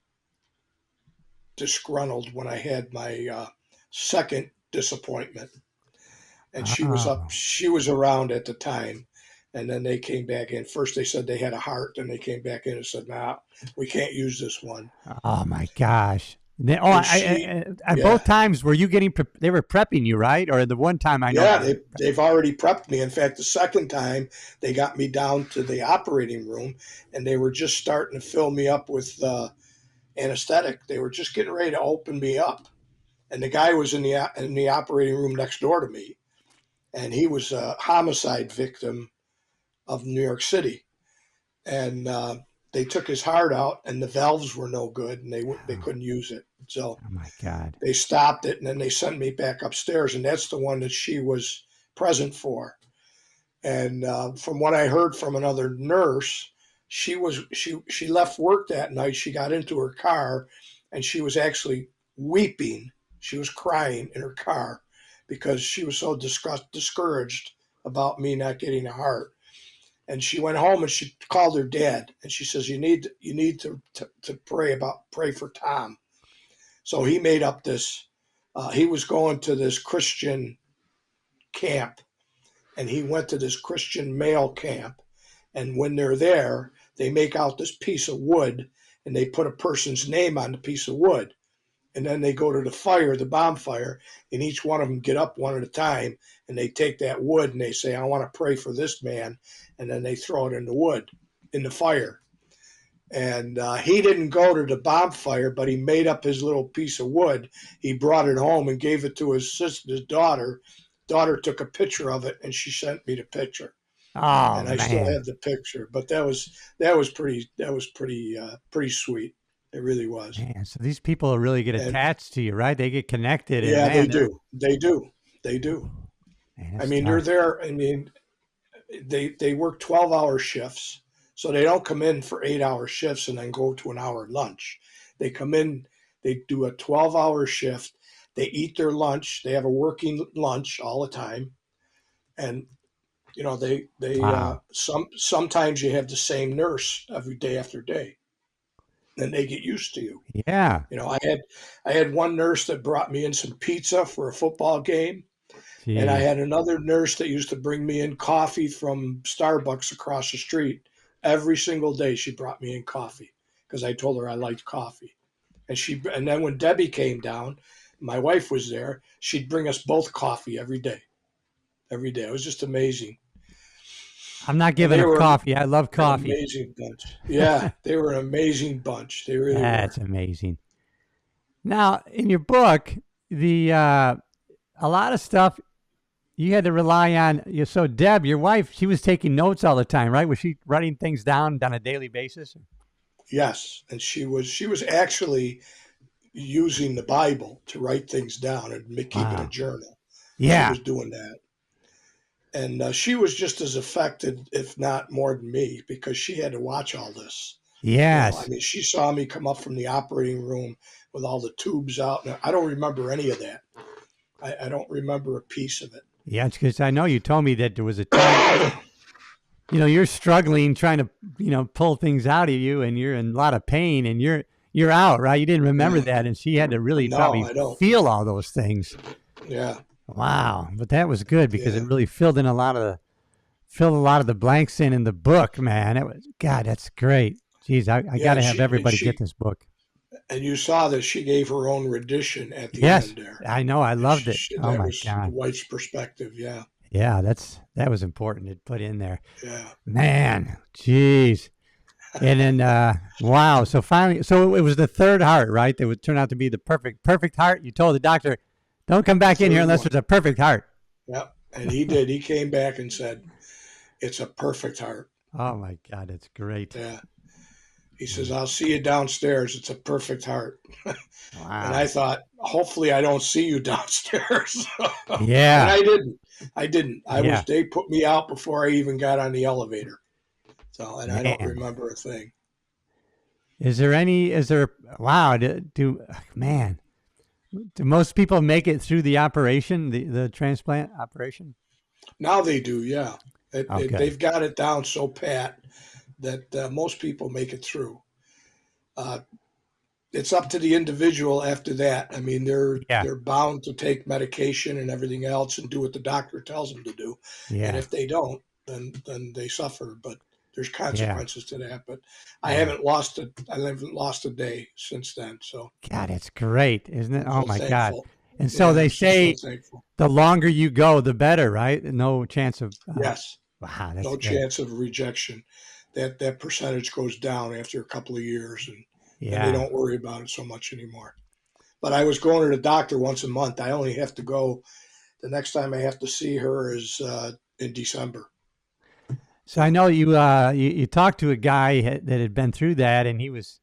disgruntled when I had my second disappointment. And oh, she was around at the time. And then they came back in. First, they said they had a heart. Then they came back in and said, "Nah, we can't use this one." oh my gosh! And At yeah, both times, were you getting? They were prepping you, right? Or the one time I know yeah, they were. they've already prepped me. In fact, the second time they got me down to the operating room, and they were just starting to fill me up with anesthetic. They were just getting ready to open me up, and the guy was in the operating room next door to me, and he was a homicide victim of New York City, and they took his heart out, and the valves were no good, and they couldn't use it. So Oh my God. they stopped it, and then they sent me back upstairs, and that's the one that she was present for. And from what I heard from another nurse, she left work that night. She got into her car, and she was actually weeping. She was crying in her car because she was so discouraged about me not getting a heart. And she went home and she called her dad, and she says, "You need to pray for Tom." So he made up this. He was going to this Christian camp, and he went to this Christian male camp. And when they're there, they make out this piece of wood, and they put a person's name on the piece of wood. And then they go to the fire, the bonfire, and each one of them get up one at a time, and they take that wood and they say, "I want to pray for this man," and then they throw it in the fire. And he didn't go to the bonfire, but he made up his little piece of wood. He brought it home and gave it to his daughter. Daughter took a picture of it, and she sent me the picture. Oh And I still man. have the picture. But that was pretty sweet. It really was. Man, so these people really get And attached to you, right? They get connected, and yeah, man, they do. man, I that's mean, they're tough. there. I mean, they work 12-hour shifts, so they don't come in for 8-hour shifts and then go to an hour lunch. They come in, they do a 12-hour shift, they eat their lunch, they have a working lunch all the time, and they Wow. sometimes you have the same nurse every day after day, and they get used to you. Yeah. I had one nurse that brought me in some pizza for a football game. And I Jeez. had another nurse that used to bring me in coffee from Starbucks across the street. Every single day she brought me in coffee because I told her I liked coffee. And then when Debbie came down, my wife was there, she'd bring us both coffee every day. Every day. It was just amazing. I'm not And giving they up were coffee. I love an coffee. amazing bunch. Yeah, they were an amazing bunch. They really That's were. amazing. Now, in your book, the a lot of stuff you had to rely on. So, Deb, your wife, she was taking notes all the time, right? Was she writing things down on a daily basis? Yes. And she was actually using the Bible to write things down and keeping a Wow. journal. She Yeah. was doing that. And she was just as affected, if not more than me, because she had to watch all this. I Yes. mean, she saw me come up from the operating room with all the tubes out. And I don't remember any of that. I don't remember a piece of it. Yeah, because I know you told me that there was a time, you're struggling trying to, pull things out of you, and you're in a lot of pain, and you're out, right? You didn't remember Yeah. that, and she had to really No, probably I don't. feel all those things. Yeah. Wow, but that was good because it Yeah. really filled a lot of the blanks in the book, man. It was God, that's great. Jeez, I got Yeah. to have everybody get She, this book. and you saw that she gave her own rendition at the Yes, end there. I know. I And loved it. Oh that my was the God. wife's perspective. Yeah. Yeah, that was important to put in there. Yeah. Man, jeez. And then wow. So finally, it was the third heart, right? That would turn out to be the perfect heart. You told the doctor, "Don't come back in here Third unless one. there's a perfect heart." Yeah. And he did. He came back and said, "It's a perfect heart." Oh my God, that's great. Yeah. He says, "I'll see you downstairs. It's a perfect heart." And I Wow. thought, hopefully I don't see you downstairs. And Yeah. I didn't. I didn't. Yeah. They put me out before I even got on the elevator. So, and I don't Man. remember a thing. Wow. Man, do most people make it through the operation, the transplant operation? Now they do. Yeah. Oh, good. They've got it down so pat that most people make it through. Uh, it's up to the individual after that. I mean, Yeah. they're bound to take medication and everything else and do what the doctor tells them to do. And Yeah. if they don't, then they suffer. But there's Yeah. consequences to that. But I Yeah. haven't lost a day since then. So God, it's great, isn't it? I'm Oh so my God. thankful. And so Yeah, they I'm so say thankful. the longer you go, the better, right? No chance of. Yes, Wow, that's no good. chance of rejection. That percentage goes down after a couple of years, and and they Yeah. don't worry about it so much anymore. But I was going to the doctor once a month. I only have to go. The next time I have to see her is in December. So I So know you talked to a guy that had been through that, and he was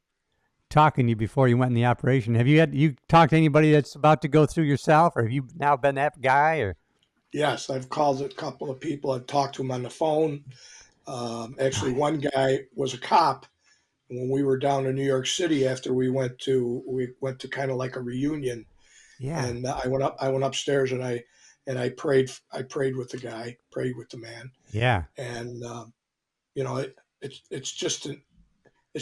talking to you before you went in the operation. Have you talked to anybody that's about to go through yourself, or have you now been that guy? Or yes, I've called a couple of people. I've talked to them on the phone. Actually, one guy was a cop. When we were down in New York City after we went to kind of like a reunion, yeah, and I went upstairs and I prayed with the guy, prayed with the man, yeah, and it's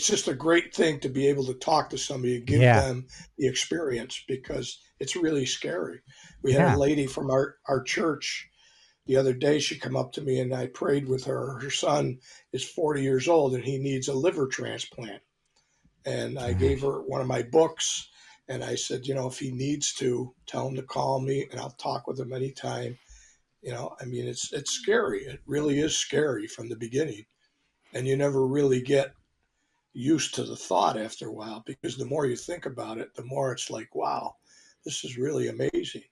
just a great thing to be able to talk to somebody and give yeah, them the experience, because it's really scary. We had a yeah. lady from our church the other day. She come up to me and I prayed with her. Her son is 40 years old and he needs a liver transplant. And I gave her one of my books and I said, if he needs to, tell him to call me and I'll talk with him anytime. I mean, it's scary. It really is scary from the beginning. And you never really get used to the thought after a while, because the more you think about it, the more it's like, wow, this is really amazing.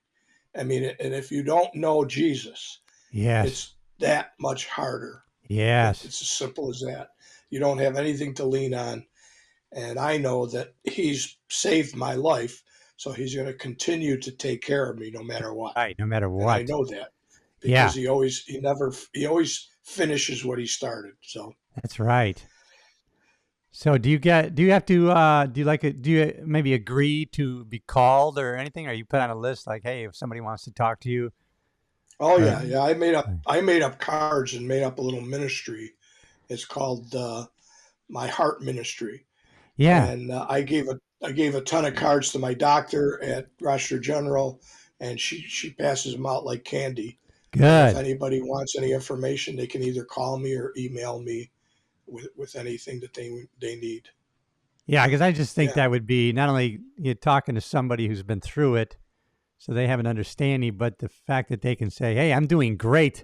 I mean, and if you don't know Jesus, Yes, it's that much harder. yes, It's as simple as that. You don't have anything to lean on. And I know that he's saved my life. So he's going to continue to take care of me no matter what. right. No matter And I what. know that because Yeah, he always finishes what he started. So, that's right. So do you have to do you maybe agree to be called or anything? Or you put on a list like, hey, if somebody wants to talk to you, oh or yeah, yeah. I made up cards and made up a little ministry. It's called my Heart Ministry. yeah, And I gave a ton of cards to my doctor at Rochester General, and she passes them out like candy. And if good. anybody wants any information, they can either call me or email me with anything that they need. Yeah, because I just think Yeah, that would be not only you talking to somebody who's been through it, so they have an understanding, but the fact that they can say, "Hey, I'm doing great,"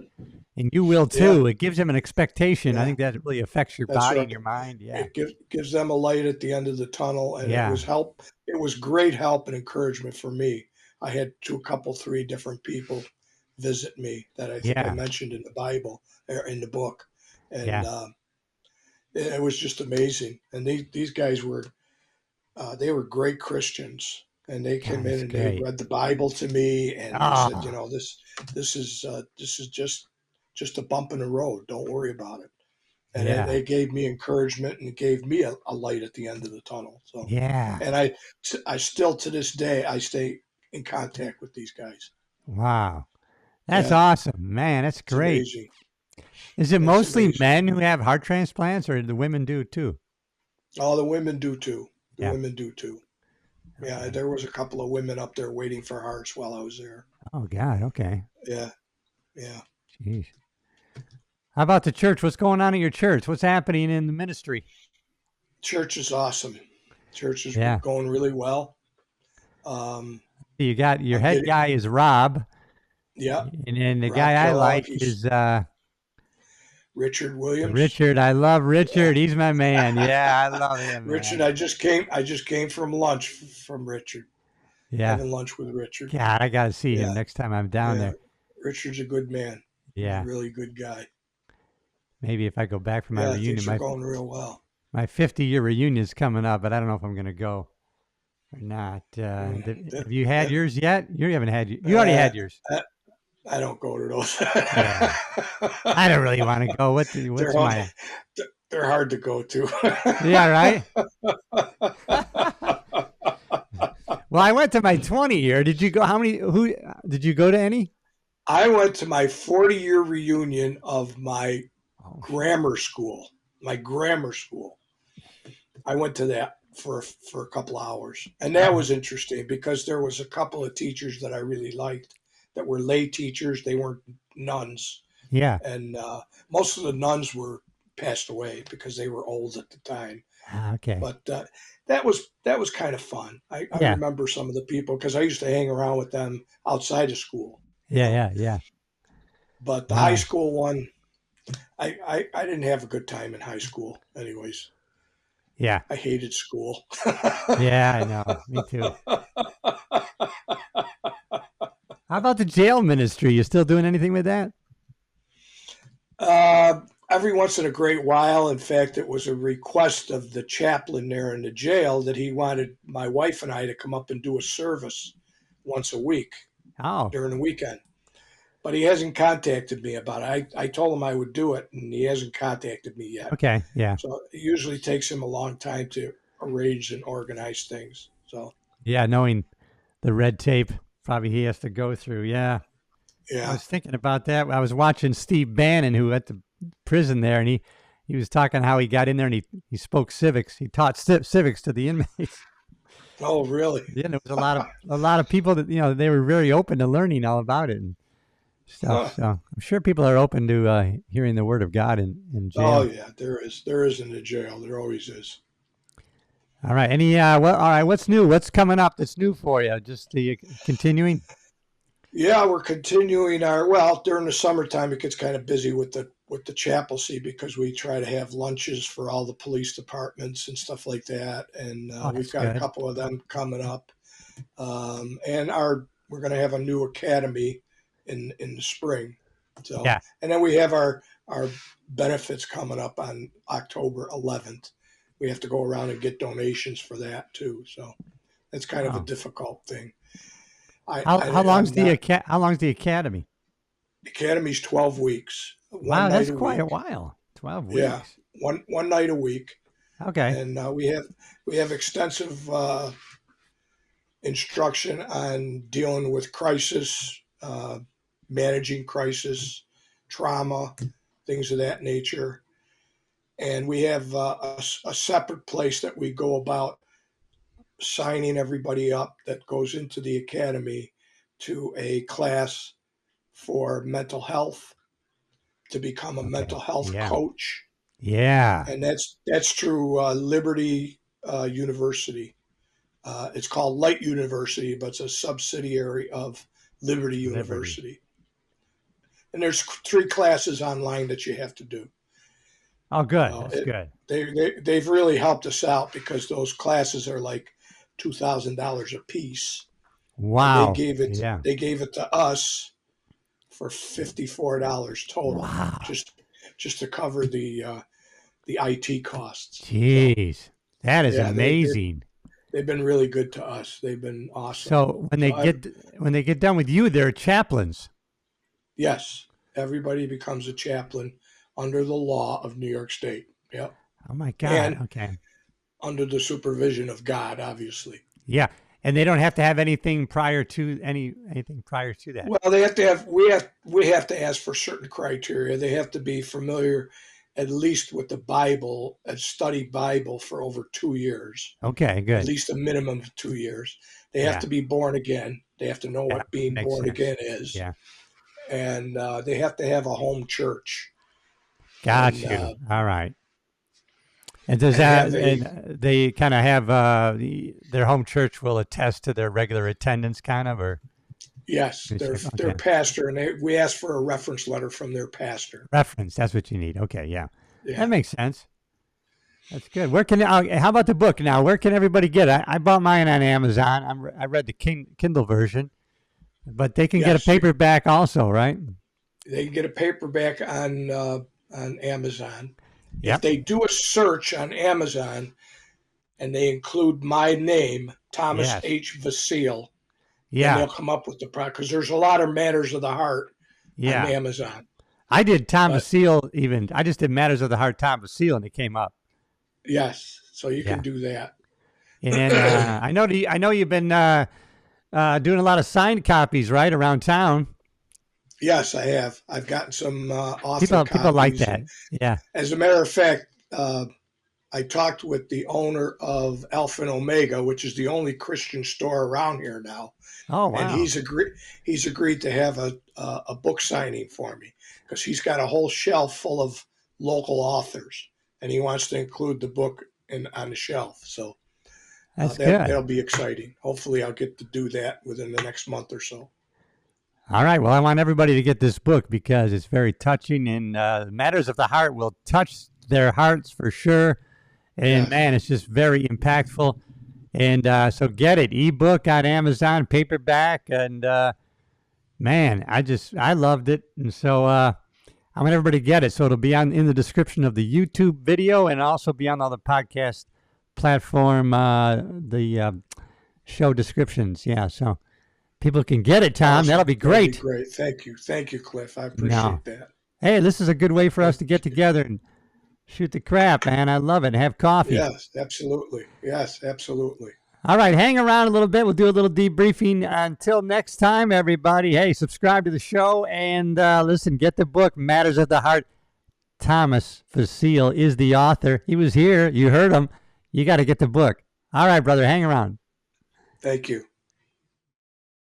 and you will yeah, too. It gives them an expectation. I yeah. think that really affects your That's body right. and your mind. Yeah, It gives them a light at the end of the tunnel, and it yeah, was help. It was great help and encouragement for me. I had three different people visit me that I think I yeah, mentioned in the Bible or in the book, and yeah. it was just amazing. And these guys were great Christians, and they God, came in that's and they great. read the Bible to me, and they said, Oh, this is just a bump in the road. Don't worry about it. And then yeah, they gave me encouragement and gave me a light at the end of the tunnel. So, yeah. and I still to this day I stay in contact with these guys. Wow, that's Yeah, awesome, man. That's it's great. amazing. Is it It's mostly amazing. men who have heart transplants, or do the women do too? All the women do too. The Yeah. women do too. Yeah, Okay. there was a couple of women up there waiting for hearts while I was there. Oh God. Okay. Yeah, yeah. Jeez. How about the church? What's going on in your church? What's happening in the ministry? Church is awesome. Church is Yeah. going really well. Um, You got your I'm head getting, guy is Rob, yeah, and then the guy Rob I Kellogg. like He's is Richard Williams. Richard. I love Yeah, Richard. He's my man. Yeah, I love him, Richard. man. I just came from lunch from Richard, Yeah. having lunch with Richard. God, I got to see him Yeah, next time I'm down yeah. there. Richard's a good man. He's a Yeah. really good guy. Maybe if I go back for my Yeah, reunion, things are going real well. my 50-year reunion is coming up, but I don't know if I'm going to go or not. That, Have you had that, yours yet? You haven't had. You already uh, had yours. I don't go to those. Yeah. I don't really want to go. they're What's hard, my? they're hard to go to. Yeah, right. Well, I went to my 20-year. Did you go? How many? Who did you go to? Any? I went to my 40-year reunion of my Oh, grammar school. My grammar school. I went to that for a couple hours, and that oh, was interesting because there was a couple of teachers that I really liked that were lay teachers. They weren't nuns, yeah. and most of the nuns were passed away because they were old at the time. Okay. But that was kind of fun. I Yeah. remember some of the people because I used to hang around with them outside of school, you Yeah. know. Yeah. Yeah. But the high Wow. school one, I didn't have a good time in high school, anyways. Yeah. I hated school. Yeah, I know. Me too. How about the jail ministry? You still doing anything with that? Every once in a great while, in fact, it was a request of the chaplain there in the jail that he wanted my wife and I to come up and do a service once a week Oh, during the weekend. But he hasn't contacted me about it. I told him I would do it, and he hasn't contacted me yet. okay. Yeah. So it usually takes him a long time to arrange and organize things. So, Yeah, knowing the red tape probably he has to go through. Yeah. I yeah. was thinking about that. I was watching Steve Bannon, who at the prison there, and he was talking how he got in there and he spoke civics. He taught civics to the inmates. Oh, really? Yeah, there was a lot of people that they were very open to learning all about it and Huh. stuff. So I'm sure people are open to hearing the word of God in Oh, jail. yeah. There is. There is in the jail. There always is. All right. All right. What's new? What's coming up that's new for you? Just the continuing. Yeah, we're continuing our well during the summertime. It gets kind of busy with the chaplaincy because we try to have lunches for all the police departments and stuff like that, and Oh, we've that's got a good. couple of them coming up. And we're going to have a new academy in the spring. So, Yeah. and then we have our benefits coming up on October 11th. We have to go around and get donations for that too. So that's kind of a Oh. difficult thing. How long's I'm not. how long's the academy? The academy's 12 weeks, one Wow, night that's a quite a week. while. 12 Yeah, weeks. one night a week, Okay. and we have extensive instruction on dealing with crisis, managing crisis, trauma, things of that nature. And we have a separate place that we go about signing everybody up that goes into the academy to a class for mental health, to become a Okay. mental health Yeah. coach, Yeah. and that's through Liberty University. It's called Light University, but it's a subsidiary of Liberty Liberty. University. And there's 3 classes online that you have to do. Oh, good. So That's good. they've really helped us out because those classes are like $2,000 a piece, and Wow. Yeah. they gave it to us for $54 total, Wow. just to cover the IT costs. So Jeez. That is yeah, amazing. they've been really good to us. They've been awesome. So So when they get done with you, they're chaplains. yes, everybody becomes a chaplain under the law of New York State. Yep, Oh my God. and Okay. under the supervision of God, obviously. Yeah. And they don't have to have anything prior to anything prior to that. Well, they have to have we have to ask for certain criteria. They have to be familiar at least with the Bible and study Bible for over 2 years, Okay, at good. least a minimum of 2 years. They have Yeah. to be born again. They have to know Yeah. what being Makes born sense. again is, Yeah. and they have to have a home church Got and you. All right. And does and that have a and they kind of have their home church will attest to their regular attendance, kind of, or yes, their okay, pastor, and we ask for a reference letter from their pastor. reference. That's what you need. Okay, yeah, that Yeah. makes sense. That's good. Where can how about the book now? Where can everybody get it? I bought mine on Amazon. I read the Kindle version, but they can get a Yes, paperback also, right? they can get a paperback on Amazon. If Yep. they do a search on Amazon and they include my name, Thomas Yes. H. Vasile, then Yeah. they'll come up with the product because there's a lot of Matters of the Heart on Yeah. Amazon. I did Tom But Vasile even. I just did Matters of the Heart Tom Vasile, and it came up. yes, so you can Yeah. do that. And then I know you've been doing a lot of signed copies, right, around town. Yes, I have. I've gotten some author People like copies. that. And Yeah. as a matter of fact, I talked with the owner of Alpha and Omega, which is the only Christian store around here now, Oh and wow. he's agreed to have a book signing for me because he's got a whole shelf full of local authors, and he wants to include the book on the shelf. So That's that'll good. be exciting. Hopefully, I'll get to do that within the next month or so. All right. Well, I want everybody to get this book because it's very touching, and Matters of the Heart will touch their hearts for sure. And man, it's just very impactful. And so get it, ebook on Amazon, paperback, and man, I loved it. And so I want everybody to get it. So it'll be in the description of the YouTube video, and also be on all the podcast platform, the show descriptions. Yeah, so people can get it, Tom. Awesome. That'll be great. That'd be great. Thank you, Cliff. I appreciate that. Hey, this is a good way for us to get together and shoot the crap, man. I love it. Have coffee. Yes, absolutely. Yes, absolutely. All right, hang around a little bit. We'll do a little debriefing. Until next time, everybody. Hey, subscribe to the show and listen, get the book, Matters of the Heart. Thomas Vasile is the author. He was here. You heard him. You got to get the book. All right, brother, hang around. Thank you.